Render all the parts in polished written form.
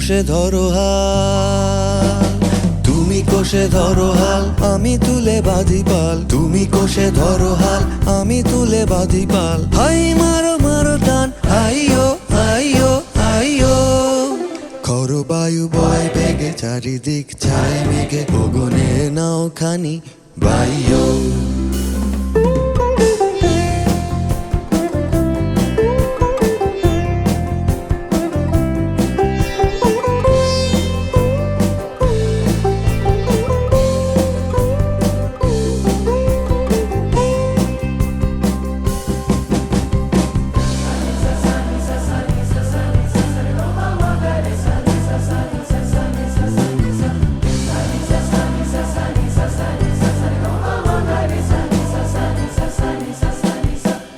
কোষে ধরো হাল, তুমি কোষে ধরো হাল, আমি তুলে বাঁধি পাল। তুমি কোষে ধরো হাল, আমি তুলে বাঁধি পাল। হাই মারো মারো টান, হাইয়ো হাইয়ো হাইয়ো। খর বায়ু বয় বেগে, চারিদিক ছায় মেঘে, গগনে নাও খানি বাইয়ো।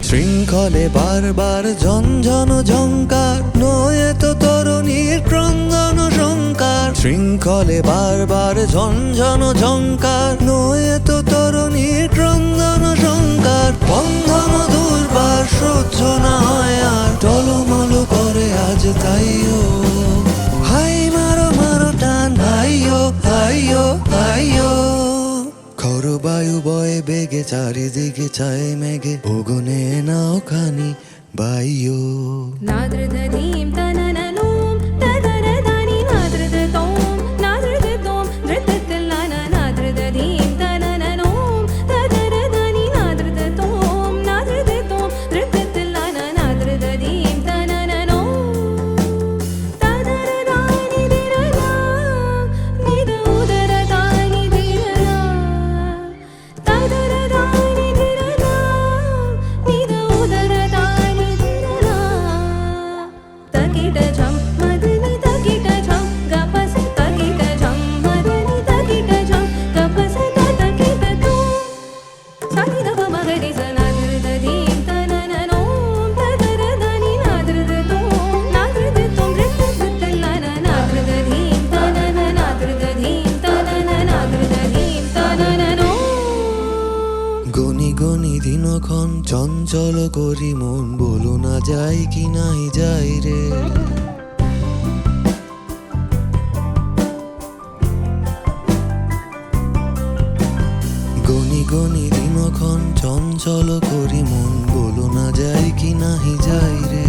শৃঙ্খলে বারবার ঝনঝন ঝঙ্কার, নয় তো তরুণীর ক্রন্দন সংকার। শৃঙ্খলে বারবার ঝনঝন ঝঙ্কার, নয় তো তরুণীর ক্রন্দন সংকার। বন্ধন দুর্বার সহ্য না হয় আর, টলমল করে আজ তাইও। হাই মারো মারো টান, হাইয়ো হাইয়ো হাইয়ো। খর বায়ু বয়ে বেগে, চারিদিকে ছায় মেঘে, গগনে নাও খানি বাইয়ো। নাদ্রদধীম তনননোম তদরদানি নাদ্রদতোম নাদ্রদতোম ধৃততলানা নাদ্রদধীম তনননোম তদরদানি নাদ্রদতোম নাদ্রদতোম ধৃততলানা নাদ্রদধীম তনননোম তদরদানি দিরলা নিদ উদরদানি দিরলা তদরদানি দিরলা নিদ উদরদানি দিরলা। తకిట ఝం మదని తకిట ఝం గపస తకిట ఝం మదని తకిట ఝం గపస తకిట తో సాని దవ మగరి సనాద్రదధీం తనననోం తదరదని నాద్రదతోం నాద్రదతోం రితతతలన నాద్రదధీం తనన నాద్రదధీం తనన నాద్రదధీం తనననోం। গনি গনি দিনক্ষণ চঞ্চল করি মন, বলো না যাই কি নাই যাই রে। গনি গনি দিনক্ষণ চঞ্চল করি মন, বলো না যাই কি নাহি যাই রে।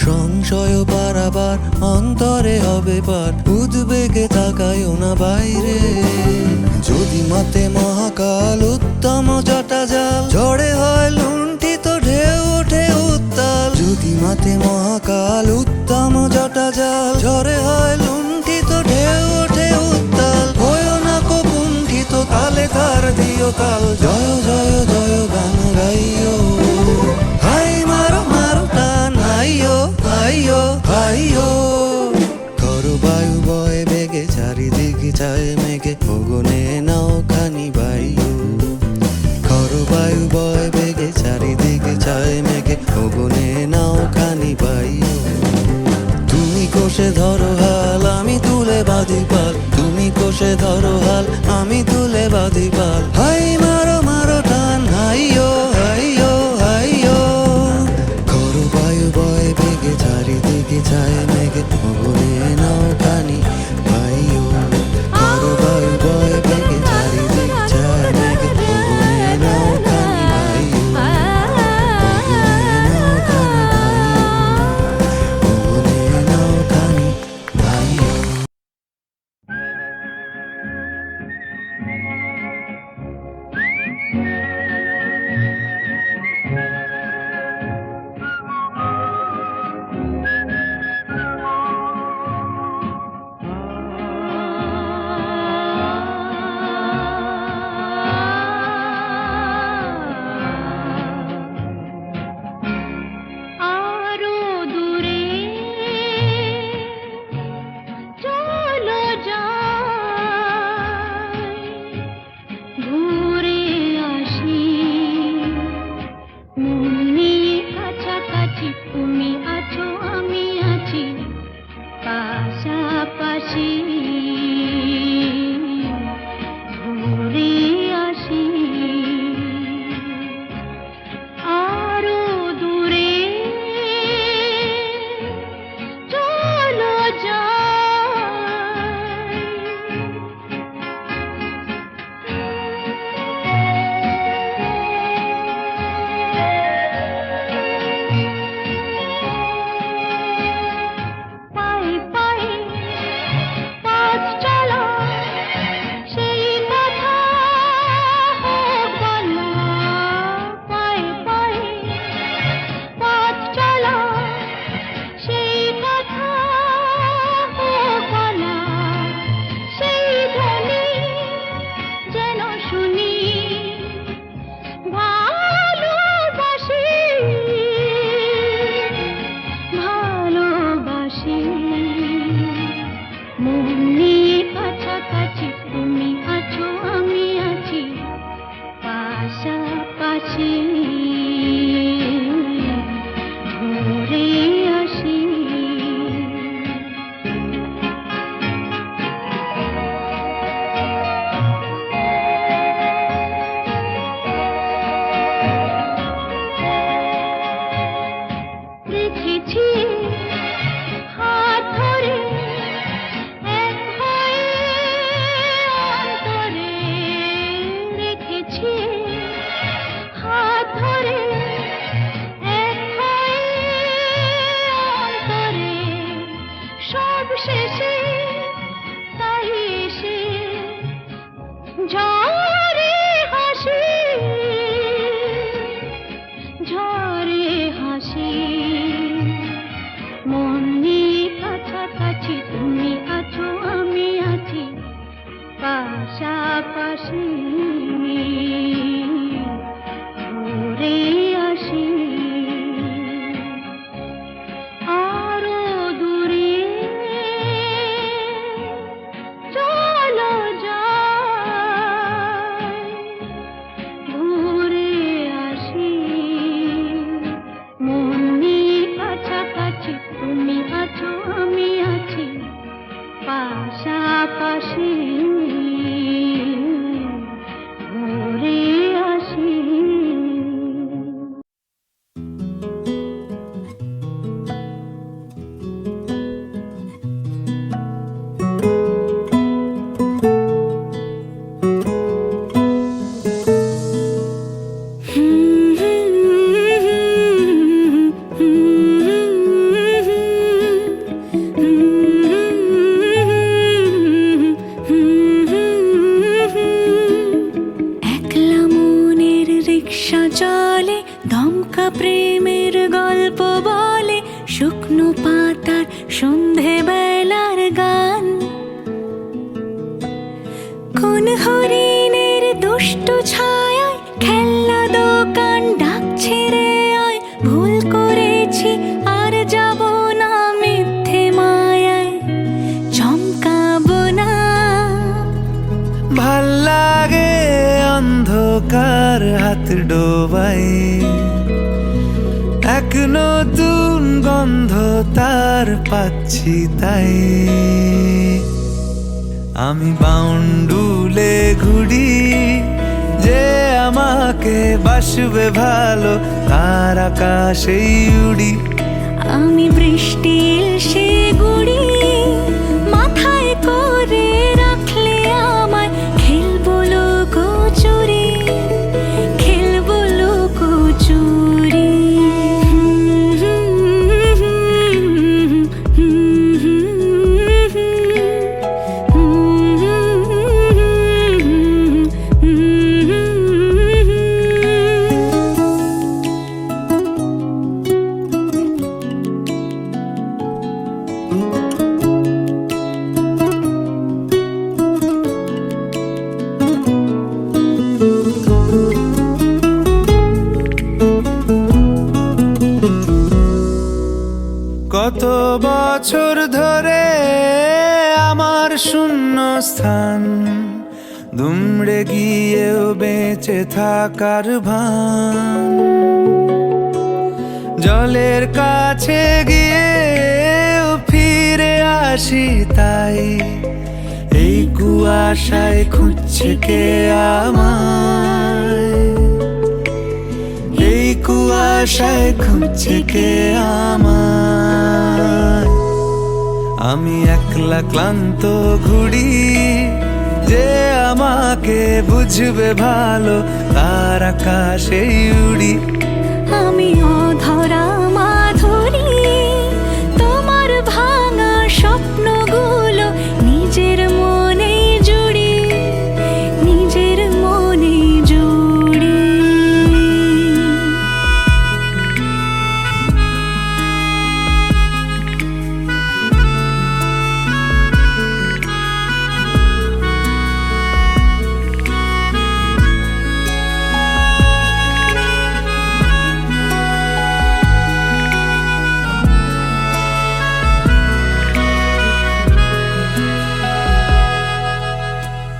সংশয় বারাবার অন্তরে হবে পার, উদ্বেগে তাকায়ও না বাইরে। যদি মাতে মহাকাল উত্তম জটা জাল, ঝড়ে হয় লুণ্ঠিত ঢেউ ওঠে উত্তাল। যদি মাতে মহাকাল উত্তম জটা জাল, ঝড়ে হয় লুণ্ঠিত ঢেউ ওঠে উত্তাল। হয় না কুণ্ঠিত তালে তার দিও তাল, জয় জয় জয় গান গাইও। হাই মারো মারো টান, হাইয়ো হাইয়ো হাইয়ো। খর বায়ু বয়ে বেগে, চারিদিকে ছায় মেঘে, গগনে নাও খানি বাইয়ো। খর বায়ু বয়ে বেগে, চারিদিকে ছায় মেঘে, গগনে নাও খানি বাইয়ো। তুমি কোষে ধরো হাল, আমি তুলে বাঁধি পাল। তুমি কোষে ধরো হাল, আমি তুলে বাঁধি পাল। হাই মারো মারো টান, হাইয়ো হাইয়ো হাইয়ো। খর বায়ু বয়ে বেগে, চারিদিকে ছায় মেঘে, গগনে নাও খানি বাইয়ো। খর বায়ু বয়ে বেগে, চারিদিকে ছায় মেঘে, গগনে নাও খানি বাইয়ো। গগনে নাও খানি বাইয়ো, গগনে নাও খানি বাইয়ো। ঝরে হাসি, ঝরে হাসি, মন নিয়ে কাছাকাছি, তুমি আছো আমি আছি পাশাপাশি, ঘুরে আসি আরো দূরে, চলো যাই ঘুরে আসি, মন নিয়ে কাছাকাছি, তুমি আছো আমি আছি পাশাপাশি, ঘুরে আসি। একলা মনের রিক্সা চলে, দমকা প্রেমের গল্প বলে, শুকনো পাতার সন্ধে বেলার গান, কোন হরিণের দুষ্ট ছায়ায় খেলনা দোকান ডাকছে রে আয়, ভুল করেছি আর যাব না মিথ্যে মায়ায়, চমকাবো না। ভাল লাগে অন্ধকার হাত ডোবাই, এক নতুন গন্ধ তার পাচ্ছি তাই, আমি বাউন্ডুলে ঘুরি, যে আমাকে বাসবে ভালো তার আকাশেই উড়ি, আমি বৃষ্টি এসে গুড়ি মাথায় করে রাখলে আমায়, খেলবো লুকোচুরি, খেলবো লুকোচুরি, কত বছর ধরে আমার শূন্য স্থান, দুমড়ে গিয়েও বেঁচে থাকার ভান, জলের কাছে গিয়েও ফিরে আসি তাই, এই কুয়াশায় খুঁজছে কে আমায়, এই কুয়াশায় খুঁজছে কে আমায়, আমি একলা ক্লান্ত ঘুরি, যে আমাকে বুঝবে ভালো তার আকাশেই উড়ি, আমি অধরা মাধুরী, তোমার ভাঙা স্বপ্নগুলো নিজের মনে জুড়ি, নিজের মনে জুড়ি।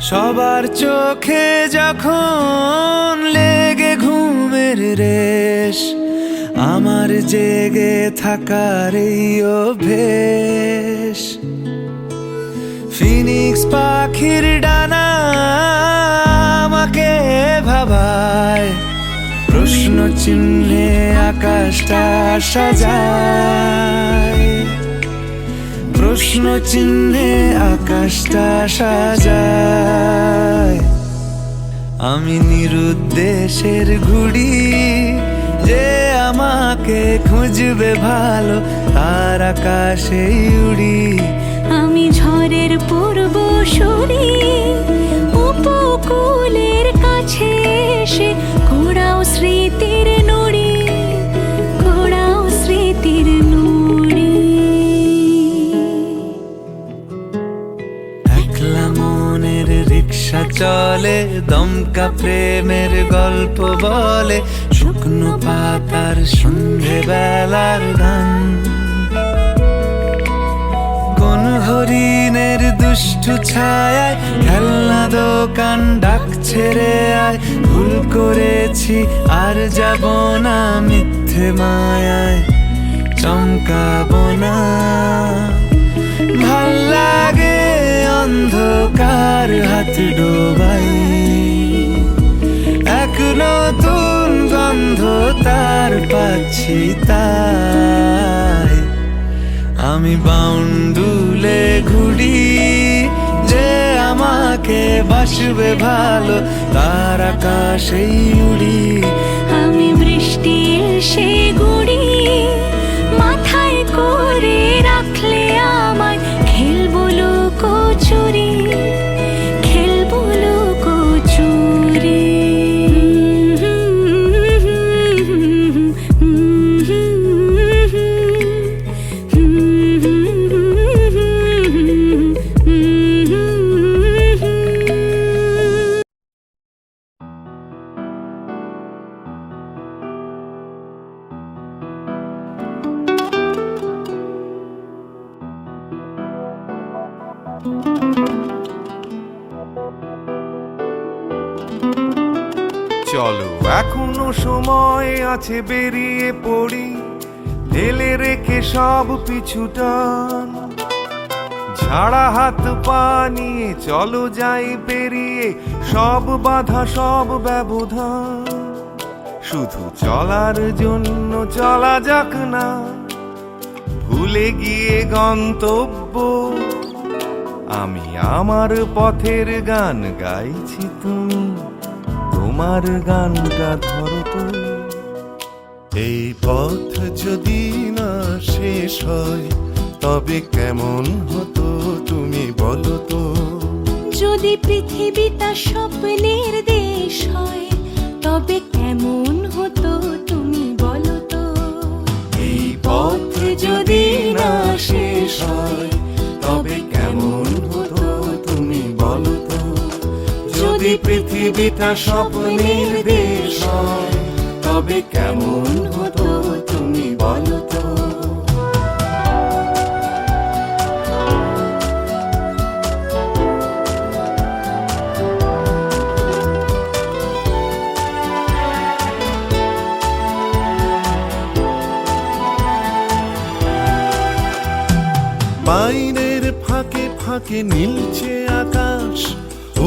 সবার চোখে যখন লেগে ঘুমের রেশ, আমার জেগে থাকার এই অভ্যেস, ফিনিক্স পাখির ডানা আমাকে ভাবায়, প্রশ্ন চিহ্নে আকাশটা সাজায়, প্রশ্ন চিহ্নে আকাশটা সাজায়, আমি নিরুদ্দেশের ঘুড়ি, যে আমাকে খুঁজবে ভালো তার আকাশেই উড়ি, আমি ঝড়ের পূর্বসূরি, উপকূল এসে ঘোড়াও স্মৃতির নুড়ি, ঘোড়াও স্মৃতির নুড়ি। একলা মনের রিক্সা চলে, দমকা প্রেমের গল্প বলে, শুকনো পাতার সন্ধে বেলার গান। কোন হরিণের দুষ্টু ছায়ায় খেলনা দোকান ডাকছে রে আয়, ভুল করেছি আর যাব না মিথ্যে মায়ায় চমকাবো না। ভাল লাগে অন্ধকার হাত ডোবাই, এক নতুন গন্ধ তার পাচ্ছি তাই। আমি বাউন্ডুলে ঘুরি, যে আমাকে বাসবে ভালো তার আকাশেই উড়ি। আমি বৃষ্টির সে গুড়ি, মাথায় করে রাখলে আমায় খেলবো লুকোচুরি, খেলবো লুকোচুরি। চলো এখনো সময় আছে, বেরিয়ে পড়ি, ঢেলে রেখে সব পিছুটান। ঝাড়া হাত পা নিয়ে চলো যাই পেরিয়ে সব বাধা সব ব্যবধান। শুধু চলার জন্য চলা যাক না, ভুলে গিয়ে গন্তব্য। আমি আমার পথের গান গাইছি, তুমি তোমার গানটা ধরো তো। এই পথ যদি না শেষ হয় তবে কেমন হতো তুমি বলো তো। যদি পৃথিবীটা স্বপ্নের দেশ হয় তবে কেমন হতো তুমি বলো তো। এই পথ যদি না শেষ হয় তবে কেমন হতো তুমি বলো তো। যদি পৃথিবীটা স্বপ্নের দেশ হয় তবে কেমন হতো তুমি বলো তো। পাইনের ফাঁকে ফাঁকে নীলছে আকাশ,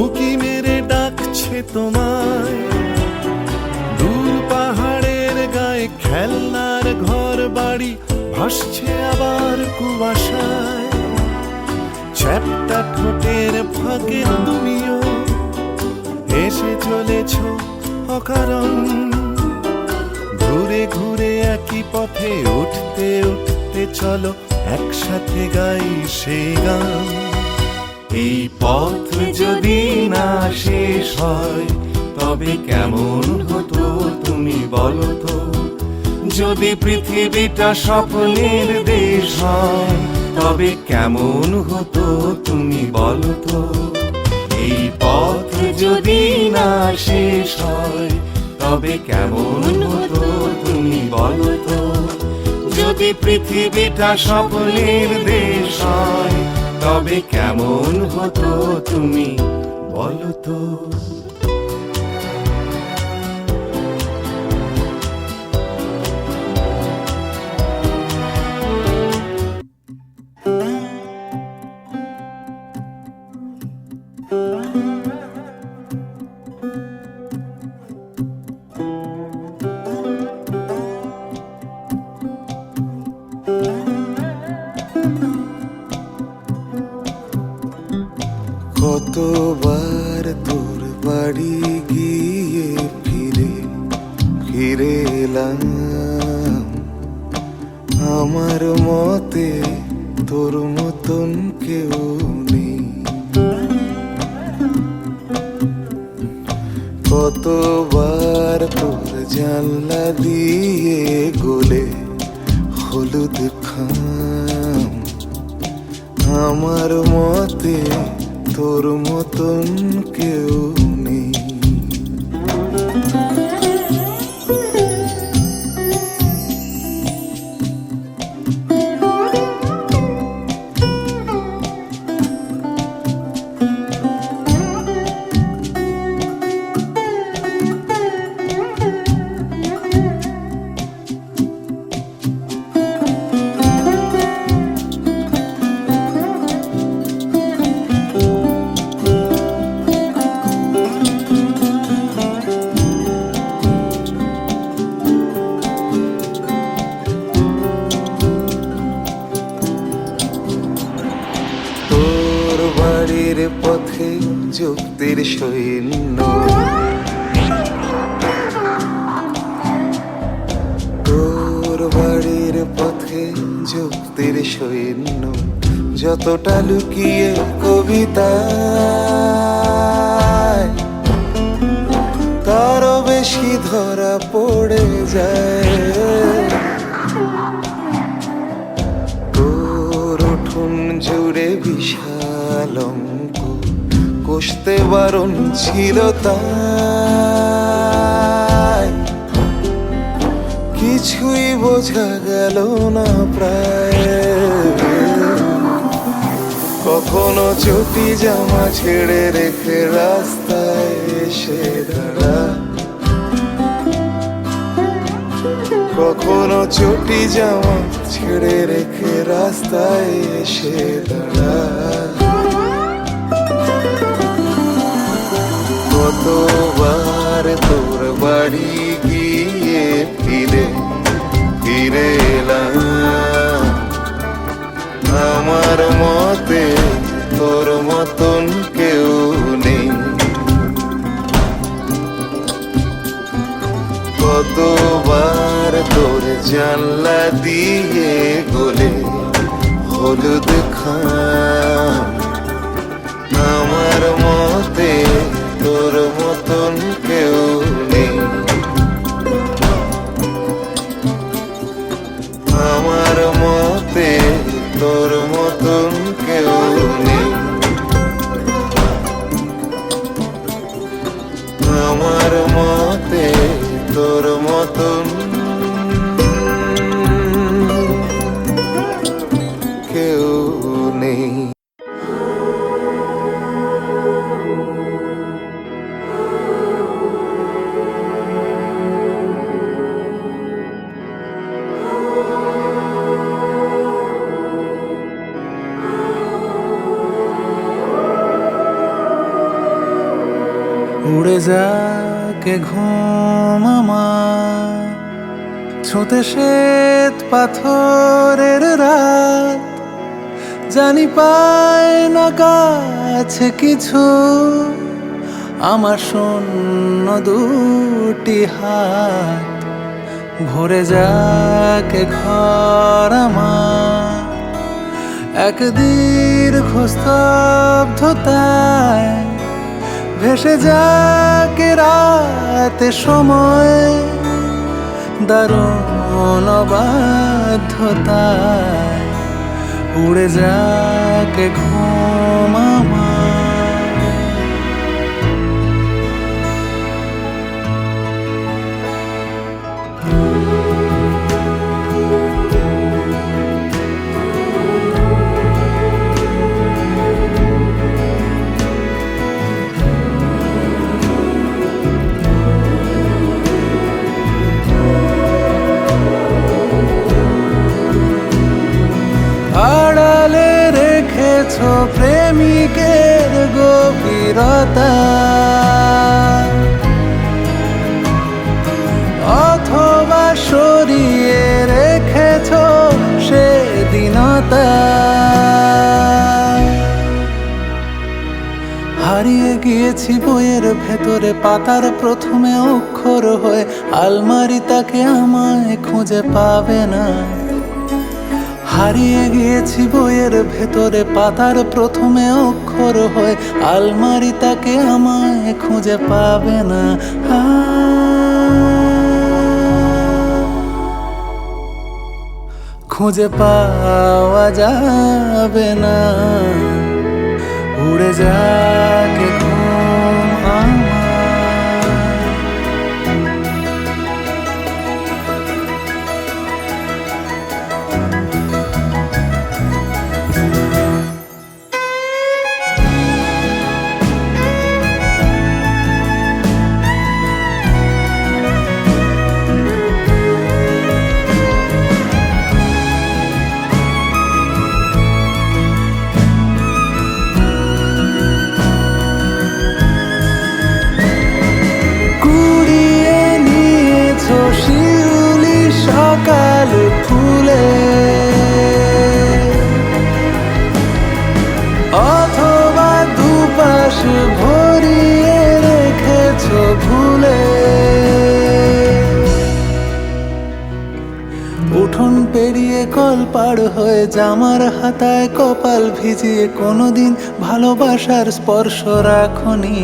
উকি মেরে ডাকছে তোমায়। দূর পাহাড়ের গায়ে খেলনার ঘর বাড়ি ভাসছে আবার কুয়াশায়। চ্যাপ্টা ঠোঁটের ফাঁকে তুমিও এসে চলেছ অকারণ। ঘুরে ঘুরে একই পথে উঠতে উঠতে চলো একসাথে গাই সেই গান। এই পথ যদি না শেষ হয় তবে কেমন হতো তুমি বলো তো। যদি পৃথিবীটা স্বপ্নের দেশ হয় তবে কেমন হতো তুমি বলো তো। এই পথ যদি না শেষ হয় তবে কেমন হতো তুমি বলো তো। যদি পৃথিবীটা স্বপ্নের দেশ হয় তবে কেমন হতো তুমি বলো তো। কতবার তোর বাড়ি গিয়ে ফিরে ফিরে এলাম। আমার মতে তোর মতন কেউ নেই। কতবার বার তোর জানলা দিয়ে গলে হলুদ খাম। আমার মতে তোর মতন কেউ নেই। তোর বাড়ির পথে যুক্তির সৈন্য, তোর বাড়ির পথে যুক্তির সৈন্য, যতটা লুকিয়ে কবিতায় তারও বেশি ধরা পড়ে যায়। তোর উঠোন জুড়ে বিশাল অঙ্ক কষতে বারণ ছিল তাই কিছুই বোঝা গেল না প্রায়। কখনো চটি জামা ছেড়ে রেখে রাস্তায় এসে দাঁড়া, কখনো চটি জামা ছেড়ে রেখে রাস্তায় এসে দাঁড়া। কতবার তোর বাড়ি গিয়ে ফিরে ফিরে এলাম, আমার মতে তোর মতন কেউ নেই। কতবার তোর জানলা দিয়ে গলে হলুদ খাম, আমার মতে তোর মতন কেউ নেই। আমার মতে তোর মতন কেউ নেই। আমার মতে তোর মতন কেউ নেই। উড়ে যাকে ঘুম আমার, ছুঁতে শ্বেত পাথরের রাত, জানি পায় না কাছে কিছু আমার শূন্য দুটি হাত। ভরে যাকে ঘর আমার, এক দীর্ঘ স্তব্ধতায় ভেসে যাকে রাতে সময় দারুণ অবাধ্যতায়। উড়ে যাকে ঘুম আমার। আড়ালে রেখেছ প্রেমিকের গভীরতা, অথবা সরিয়ে রেখেছ সেদিনতা। হারিয়ে গিয়েছি বইয়ের ভেতরে পাতার প্রথমে অক্ষর হয়ে, আলমারি তাকে আমায় খুঁজে পাবে না। হারিয়ে গিয়েছি বইয়ের ভেতরে পাতার প্রথমে অক্ষর হয়ে, আলমারি তাকে আমায় খুঁজে পাবে না। খুঁজে পাওয়া যাবে না, উড়ে যাক ঘুম আমার। কুড়িয়ে নিয়েছো শিউলি সকাল ফুলে, অথবা দুপাশ ভরিয়ে রেখেছো ভুলে। উঠোন পেরিয়ে কল পার হয়ে জামার হাতায় কপাল ভিজিয়ে কোনোদিন ভালোবাসার স্পর্শ রাখনি।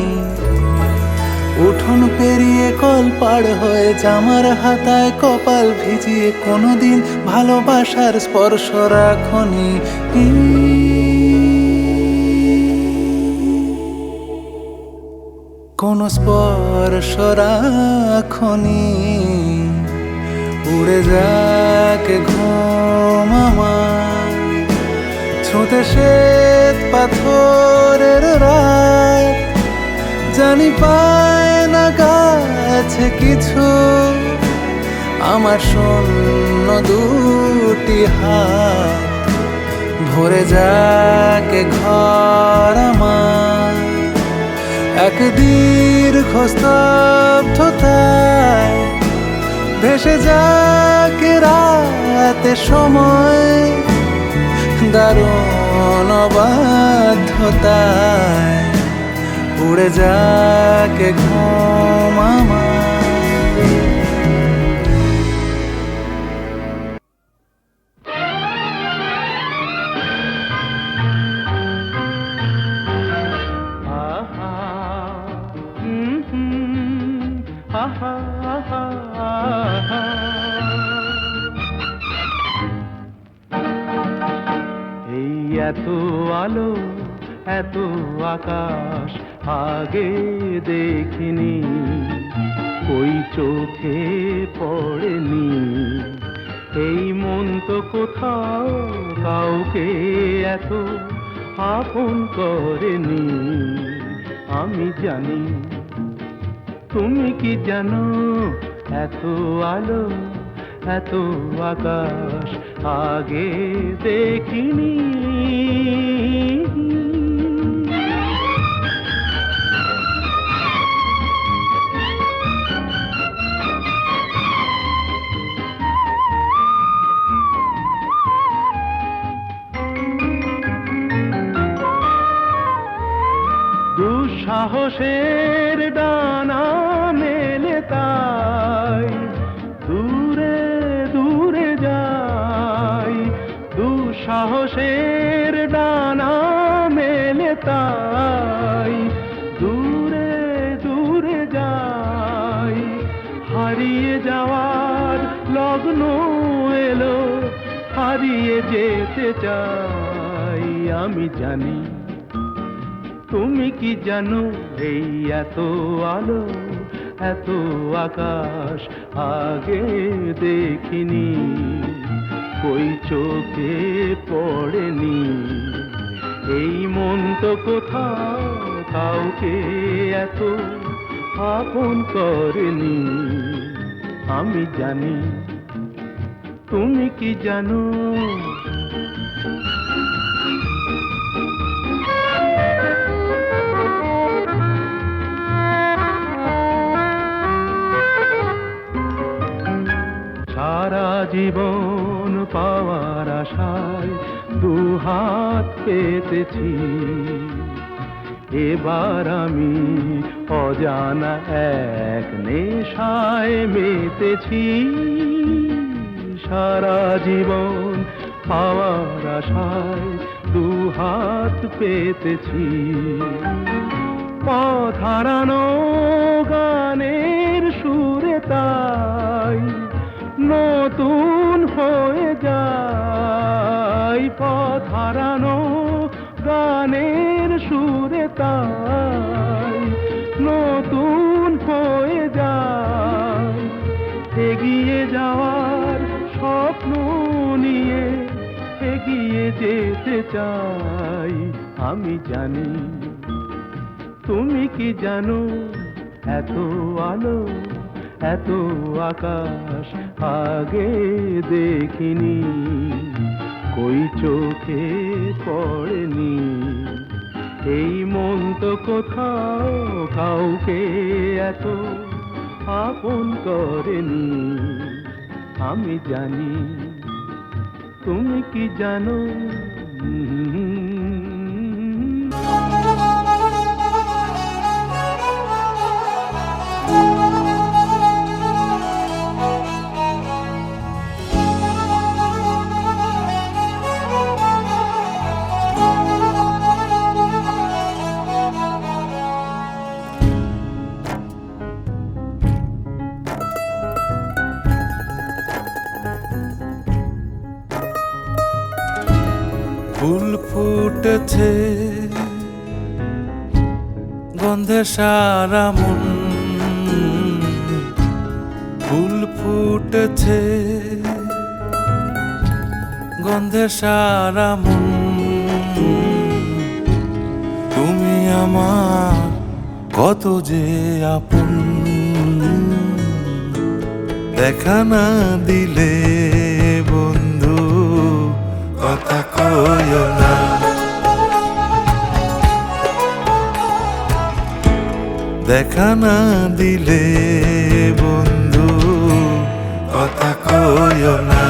উঠোন পেরিয়ে কল পার হয়ে জামার হাতায় কপাল ভিজিয়ে কোনোদিন ভালোবাসার স্পর্শ রাখনি। কোনো স্পর্শ রাখনি, উড়ে যাক ঘুম আমার। ছুঁতে শ্বেত পাথরের রাত, জানি পায় না কাছে কিছু, আমার শূন্য দুটি হাত। ভরে যাক ঘর আমার এক দীর্ঘ স্তব্ধতায়, ভেসে যাক রাতে সময় দারুণ বাধ্যতায়, উড়ে যাক ঘুম আমার। এই এত আলো এত আকাশ আগে দেখিনি, ওই চোখে পড়েনি। এই মন তো কোথাও কাউকে এত আপন করেনি। আমি জানি, তুমি কি জানো, এত আলো এত আকাশ আগে দেখিনি। দুঃসাহসের ডানা মেলে তাই দূরে দূরে যাই। দুঃসাহসের ডানা মেলে তাই দূরে দূরে যাই। হারিয়ে যাওয়ার লগ্ন এলো, হারিয়ে যেতে চাই। আমি জানি, তুমি কি জানো, এই এত আলো এত আকাশ আগে দেখিনি, ওই চোখে পড়েনি। এই মন তো কোথাও কাউকে এত আপন করেনি। আমি জানি, তুমি কি জানো। সারা জীবন পাওয়ার আশায় দুহাত পেতেছি, এবার আমি অজানা এক নেশায় মেতেছি। সারা জীবন পাওয়ার আশায় দুহাত পেতেছি, পথ হারানো গানের সুরে তাই নতুন হয়ে যায়। এগিয়ে যেতে চাই। আমি জানি তুমি কি জানো, এত আলো এত আকাশ আগে দেখিনি, কই চোখে পড়েনি। এই মন তো কোথাও কাউকে এত আপন করেনি। আমি জানি তুমি কি জানো। ফুল ফুটেছে গন্ধে সারা মন, ফুল ফুটেছে গন্ধে সারা মন। তুমি আমার কত যে আপন, দেখা না দিলে বন্ধু কথা কইও না। দেখা না দিলে বন্ধু কথা কইও না।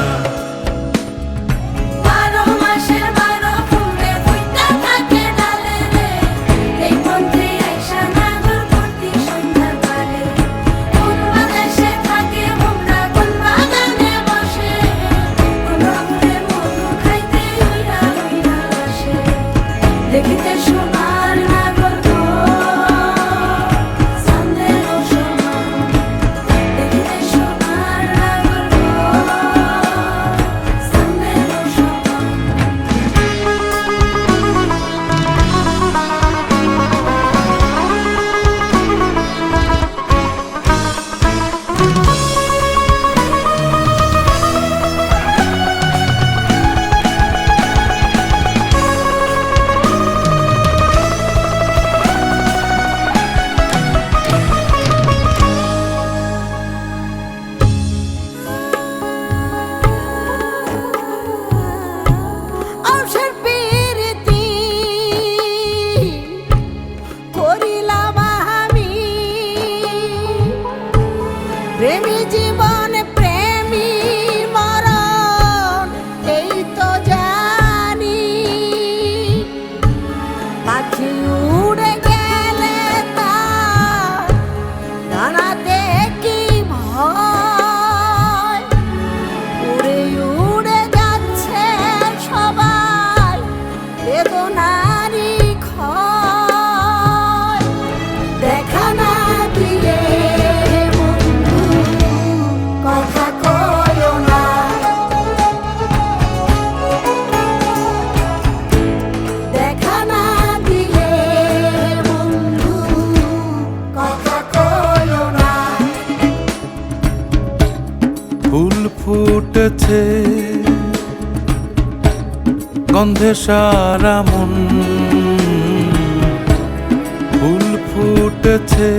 দেখিতে সোনার নাগর গো, সন্দেহ সমান। দেখিতে সোনার নাগর গো, সন্দেহ সমান। অবসর পেরেতি করিলাম আমি, প্রেমী জীবন প্রেমী মরণ এই তো জানি। পাখি উড়ে গেলে তার ডানাতে কি ভয়, উড়ে উড়ে যাচ্ছে সবাই বেদনারি ক্ষয়। দেখা না দিলে বন্ধু কথা কইও না। দেখা না দিলে বন্ধু কথা কইও না। ফুল ফুটেছে গন্ধে সারা মন, ফুল ফুটেছে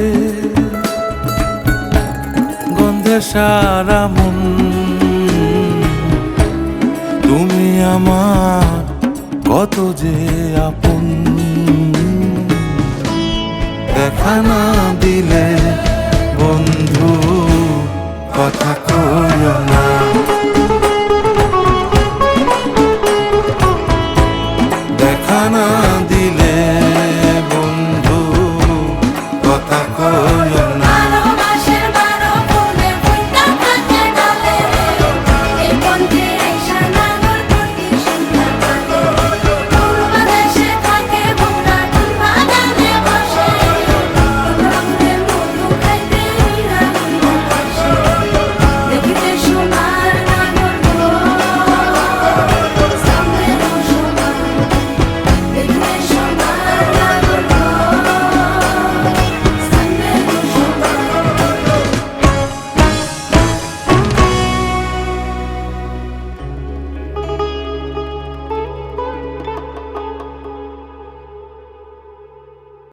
গন্ধে সারা মন। তুমি আমার কত যে আপন, দেখা না দিলে বন্ধু কথা কইও না। দেখা না দিলে বন্ধু কথা কইও